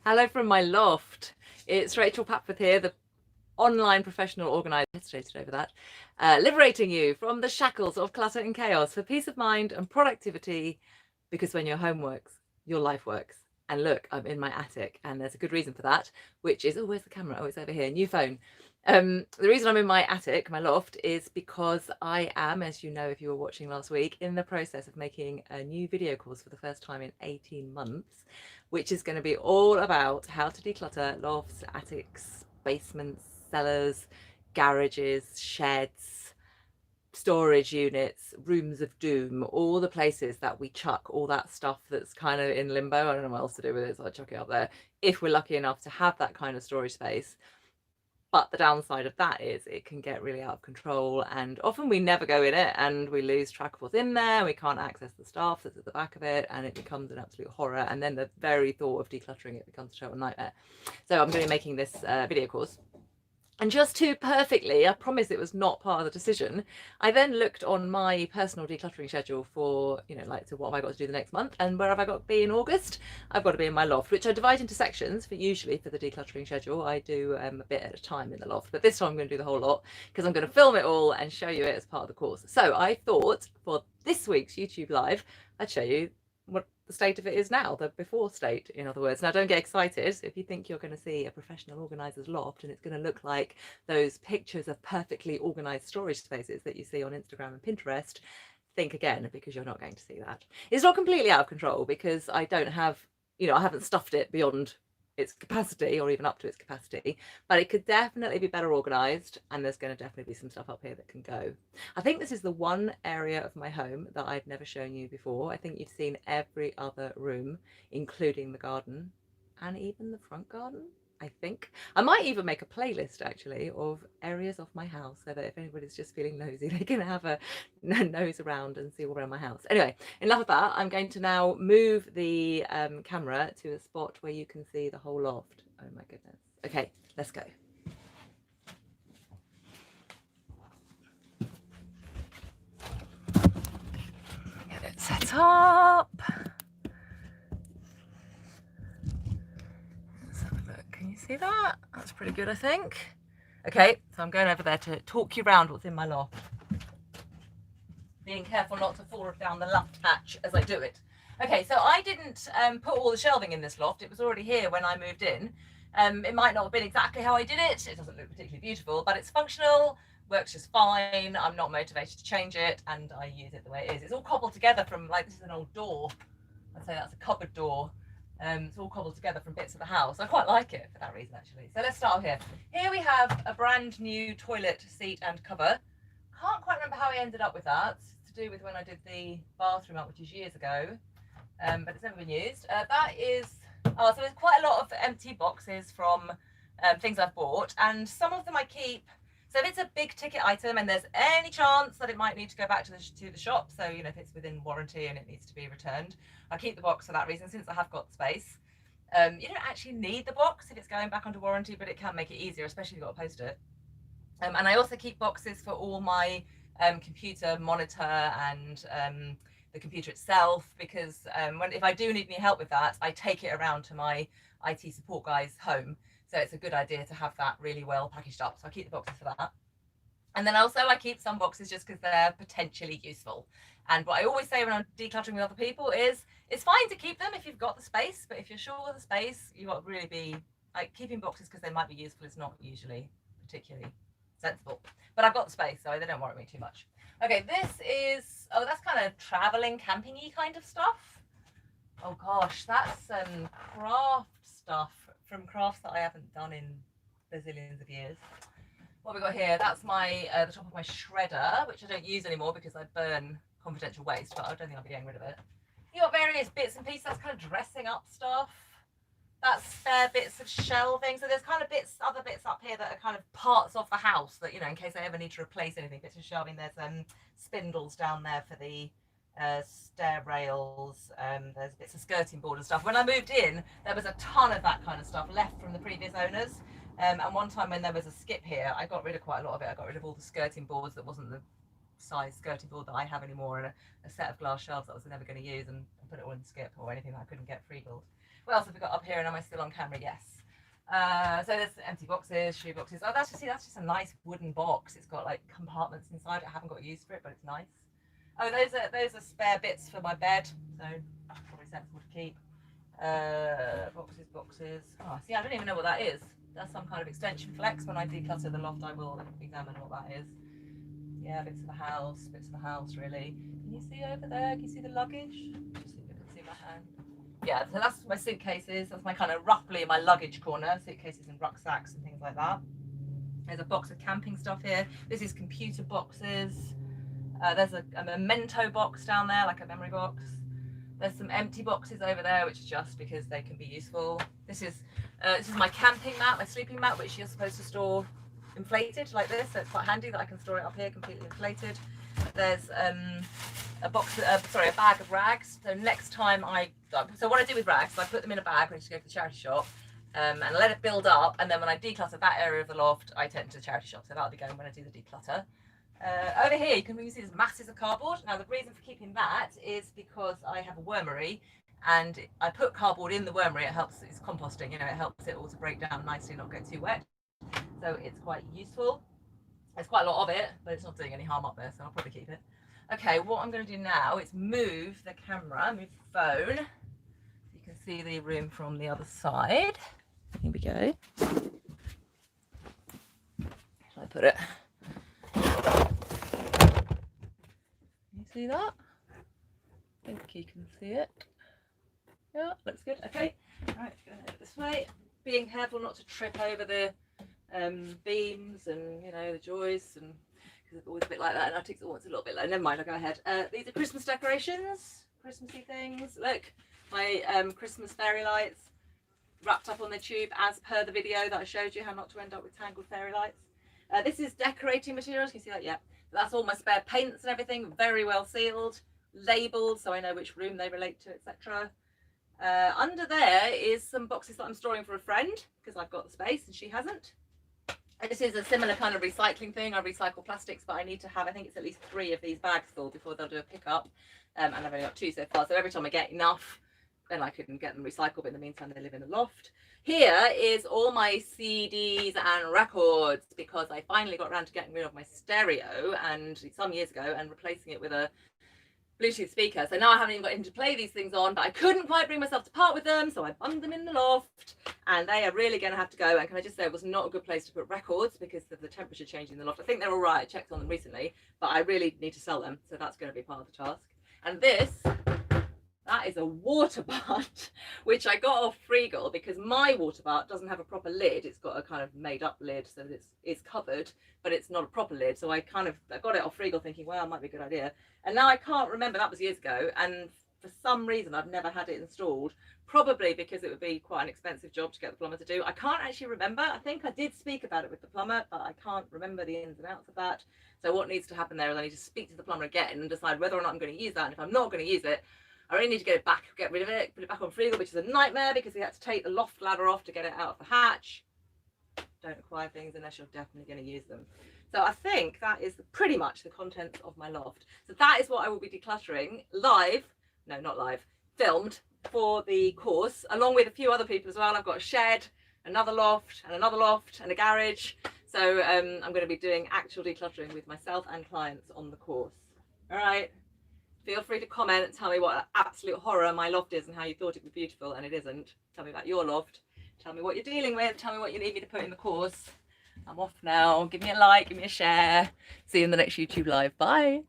Hello from my loft. It's Rachel Papworth here, the online professional organiser, hesitated over that, liberating you from the shackles of clutter and chaos for peace of mind and productivity, because when your home works, your life works. And look, I'm in my attic, and there's a good reason for that, which is, oh, where's the camera? Oh, it's over here, new phone. The reason I'm in my attic, my loft, is because I am, as you know if you were watching last week, in the process of making a new video course for the first time in 18 months, which is going to be all about how to declutter lofts, attics, basements, cellars, garages, sheds, storage units, rooms of doom, all the places that we chuck all that stuff that's kind of in limbo. I don't know what else to do with it, so I chuck it up there if we're lucky enough to have that kind of storage space. But the downside of that is it can get really out of control, and often we never go in it and we lose track of what's in there. We can't access the stuff that's at the back of it, and it becomes an absolute horror. And then the very thought of decluttering it becomes a total nightmare. So I'm going to be making this video course. And just too perfectly, I promise it was not part of the decision, I then looked on my personal decluttering schedule for, like, so what have I got to do the next month, and where have I got to be in August? I've got to be in my loft, which I divide into sections. Usually for the decluttering schedule, I do a bit at a time in the loft, but this time I'm going to do the whole lot because I'm going to film it all and show you it as part of the course. So I thought for this week's YouTube Live, I'd show you what the state of it is now, the before state, in other words. Now, don't get excited if you think you're going to see a professional organizer's loft and it's going to look like those pictures of perfectly organized storage spaces that you see on Instagram and Pinterest. Think again, because you're not going to see that. It's not completely out of control because I don't have, I haven't stuffed it beyond its capacity or even up to its capacity, but it could definitely be better organized, and there's going to definitely be some stuff up here that can go. I think this is the one area of my home that I've never shown you before. I think you've seen every other room, including the garden and even the front garden. I think I might even make a playlist actually of areas of my house, so that if anybody's just feeling nosy, they can have a nose around and see all around my house. Anyway, enough of that. I'm going to now move the camera to a spot where you can see the whole loft. Oh my goodness. Okay, let's go. Get it set up. Can you see that? That's pretty good, I think. Okay, so I'm going over there to talk you around what's in my loft. Being careful not to fall down the loft hatch as I do it. Okay, so I didn't put all the shelving in this loft. It was already here when I moved in. It might not have been exactly how I did it. It doesn't look particularly beautiful, but it's functional, works just fine. I'm not motivated to change it, and I use it the way it is. It's all cobbled together from, like, this is an old door. I'd say that's a cupboard door. It's all cobbled together from bits of the house. I quite like it for that reason, actually. So let's start here. Here we have a brand new toilet seat and cover. Can't quite remember how I ended up with that. It's to do with when I did the bathroom up, which is years ago, but it's never been used. That is, so there's quite a lot of empty boxes from things I've bought, and some of them I keep. So if it's a big ticket item and there's any chance that it might need to go back to the shop, so if it's within warranty and it needs to be returned, I keep the box for that reason, since I have got space. You don't actually need the box if it's going back under warranty, but it can make it easier, especially if you've got to post it. And I also keep boxes for all my computer monitor and the computer itself, because if I do need any help with that, I take it around to my IT support guy's home. So it's a good idea to have that really well packaged up. So I keep the boxes for that. And then also I keep some boxes just because they're potentially useful. And what I always say when I'm decluttering with other people is, it's fine to keep them if you've got the space, but if you're sure of the space, you won't really be, like, keeping boxes because they might be useful is not usually particularly sensible. But I've got the space, so they don't worry me too much. Okay, this is, oh, that's kind of traveling, camping-y kind of stuff. Oh gosh, that's craft stuff from crafts that I haven't done in bazillions of years. What have we got here? That's my the top of my shredder, which I don't use anymore because I burn confidential waste, but I don't think I'll be getting rid of it. You got various bits and pieces. That's kind of dressing up stuff. That's spare bits of shelving. So there's kind of other bits up here that are kind of parts of the house that, in case I ever need to replace anything, bits of shelving. There's spindles down there for the stair rails. There's bits of skirting board and stuff. When I moved in, there was a ton of that kind of stuff left from the previous owners. And one time when there was a skip here, I got rid of quite a lot of it. I got rid of all the skirting boards that wasn't the size skirting board that I have anymore, and a set of glass shelves that I was never going to use, and put it all in the skip or anything that I couldn't get free built. What else have we got up here, and am I still on camera? Yes. So there's empty boxes, shoe boxes. Oh, that's just a nice wooden box. It's got like compartments inside. I haven't got use for it, but it's nice. Oh, those are spare bits for my bed, so probably sensible to keep. Boxes. Oh, see, I don't even know what that is. That's some kind of extension flex. When I declutter the loft, I will examine what that is. Yeah, bits of the house, really. Can you see over there? Can you see the luggage? Just see if you can see my hand. Yeah, so that's my suitcases. That's my kind of roughly my luggage corner, suitcases and rucksacks and things like that. There's a box of camping stuff here. This is computer boxes. There's a memento box down there, like a memory box. There's some empty boxes over there, which is just because they can be useful. This is my camping mat, my sleeping mat, which you're supposed to store inflated like this, so it's quite handy that I can store it up here completely inflated. There's a bag of rags. So next time so what I do with rags is I put them in a bag when I just go to the charity shop, and I let it build up, and then when I declutter that area of the loft, I take it to the charity shop. So that'll be going when I do the declutter. Over here you can see there's masses of cardboard. Now the reason for keeping that is because I have a wormery, and I put cardboard in the wormery. It's composting, it helps it all to break down nicely, not get too wet. So it's quite useful. There's quite a lot of it, but it's not doing any harm up there, so I'll probably keep it. Okay, what I'm going to do now is move the camera, move the phone, so you can see the room from the other side. Here we go. Shall I put it? Can you see that? I think you can see it. Yeah, looks good. Okay, right, going over this way. Being careful not to trip over the beams and the joists, and because it's always a bit like that, and attics always a little bit like. Never mind, I'll go ahead. These are Christmas decorations, Christmassy things. Look, my Christmas fairy lights wrapped up on the tube as per the video that I showed you, how not to end up with tangled fairy lights. This is decorating materials. Can you see that? Yeah, that's all my spare paints and everything, very well sealed, labelled, so I know which room they relate to, etc. Under there is some boxes that I'm storing for a friend because I've got the space and she hasn't. And this is a similar kind of recycling thing. I recycle plastics, but I need to have, I think it's at least 3 of these bags full before they'll do a pickup. And I've only got 2 so far. So every time I get enough, then I can get them recycled. But in the meantime, they live in the loft. Here is all my CDs and records, because I finally got around to getting rid of my stereo and some years ago and replacing it with a Bluetooth speaker. So now I haven't even got him to play these things on, but I couldn't quite bring myself to part with them, so I bunged them in the loft, and they are really going to have to go. And can I just say, it was not a good place to put records because of the temperature change in the loft. I think they're all right. I checked on them recently, but I really need to sell them, so that's going to be part of the task. And that is a water butt, which I got off Freegal because my water butt doesn't have a proper lid. It's got a kind of made up lid, so that it's covered, but it's not a proper lid. So I got it off Freegal thinking, well, it might be a good idea. And now I can't remember, that was years ago. And for some reason, I've never had it installed, probably because it would be quite an expensive job to get the plumber to do. I can't actually remember. I think I did speak about it with the plumber, but I can't remember the ins and outs of that. So what needs to happen there is I need to speak to the plumber again and decide whether or not I'm going to use that. And if I'm not going to use it, I really need to get rid of it, put it back on Freegal, which is a nightmare because we had to take the loft ladder off to get it out of the hatch. Don't acquire things unless you're definitely going to use them. So I think that is pretty much the contents of my loft. So that is what I will be decluttering filmed for the course, along with a few other people as well. I've got a shed, another loft, and a garage. So I'm going to be doing actual decluttering with myself and clients on the course. All right. Feel free to comment and tell me what absolute horror my loft is and how you thought it was beautiful and it isn't. Tell me about your loft. Tell me what you're dealing with. Tell me what you need me to put in the course. I'm off now. Give me a like, give me a share. See you in the next YouTube live. Bye.